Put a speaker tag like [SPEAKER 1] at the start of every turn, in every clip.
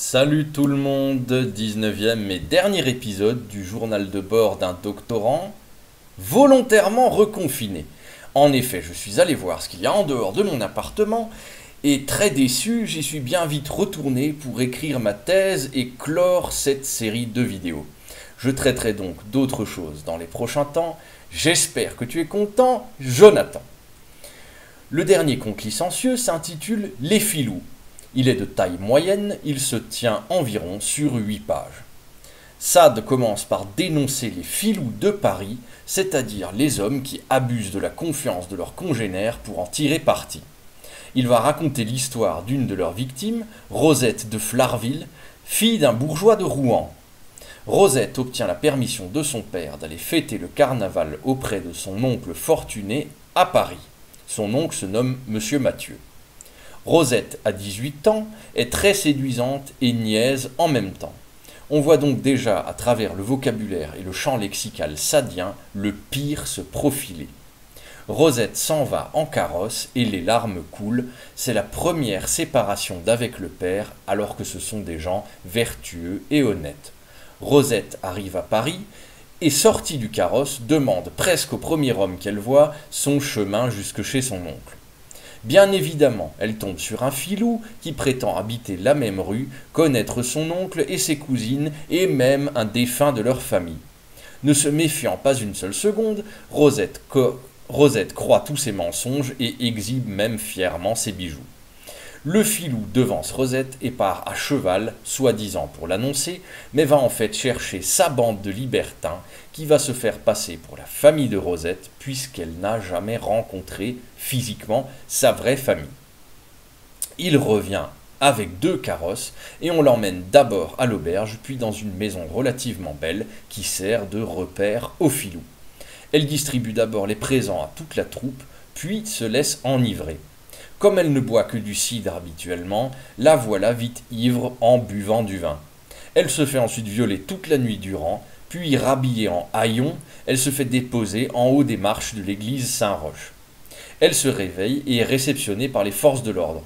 [SPEAKER 1] Salut tout le monde, 19e et dernier épisode du journal de bord d'un doctorant volontairement reconfiné. En effet, je suis allé voir ce qu'il y a en dehors de mon appartement et très déçu, j'y suis bien vite retourné pour écrire ma thèse et clore cette série de vidéos. Je traiterai donc d'autres choses dans les prochains temps. J'espère que tu es content, Jonathan. Le dernier conte licencieux s'intitule Les Filous. Il est de taille moyenne, il se tient environ sur 8 pages. Sade commence par dénoncer les filous de Paris, c'est-à-dire les hommes qui abusent de la confiance de leurs congénères pour en tirer parti. Il va raconter l'histoire d'une de leurs victimes, Rosette de Flarville, fille d'un bourgeois de Rouen. Rosette obtient la permission de son père d'aller fêter le carnaval auprès de son oncle fortuné à Paris. Son oncle se nomme Monsieur Mathieu. Rosette a 18 ans, est très séduisante et niaise en même temps. On voit donc déjà à travers le vocabulaire et le champ lexical sadien le pire se profiler. Rosette s'en va en carrosse et les larmes coulent, c'est la première séparation d'avec le père alors que ce sont des gens vertueux et honnêtes. Rosette arrive à Paris et sortie du carrosse demande presque au premier homme qu'elle voit son chemin jusque chez son oncle. Bien évidemment, elle tombe sur un filou qui prétend habiter la même rue, connaître son oncle et ses cousines, et même un défunt de leur famille. Ne se méfiant pas une seule seconde, Rosette croit tous ses mensonges et exhibe même fièrement ses bijoux. Le filou devance Rosette et part à cheval, soi-disant pour l'annoncer, mais va en fait chercher sa bande de libertins qui va se faire passer pour la famille de Rosette puisqu'elle n'a jamais rencontré physiquement sa vraie famille. Il revient avec 2 carrosses et on l'emmène d'abord à l'auberge puis dans une maison relativement belle qui sert de repère au filou. Elle distribue d'abord les présents à toute la troupe puis se laisse enivrer. Comme elle ne boit que du cidre habituellement, la voilà vite ivre en buvant du vin. Elle se fait ensuite violer toute la nuit durant, puis rhabillée en haillons, elle se fait déposer en haut des marches de l'église Saint-Roch. Elle se réveille et est réceptionnée par les forces de l'ordre.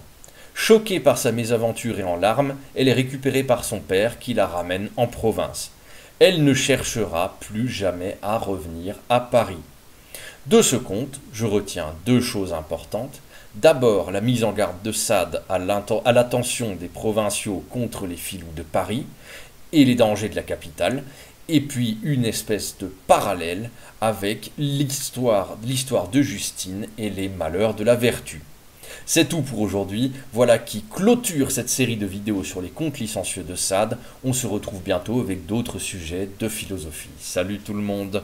[SPEAKER 1] Choquée par sa mésaventure et en larmes, elle est récupérée par son père qui la ramène en province. Elle ne cherchera plus jamais à revenir à Paris. De ce conte, je retiens 2 choses importantes. D'abord, la mise en garde de Sade à l'attention des provinciaux contre les filous de Paris et les dangers de la capitale, et puis une espèce de parallèle avec l'histoire de Justine et les malheurs de la vertu. C'est tout pour aujourd'hui, voilà qui clôture cette série de vidéos sur les contes licencieux de Sade. On se retrouve bientôt avec d'autres sujets de philosophie. Salut tout le monde!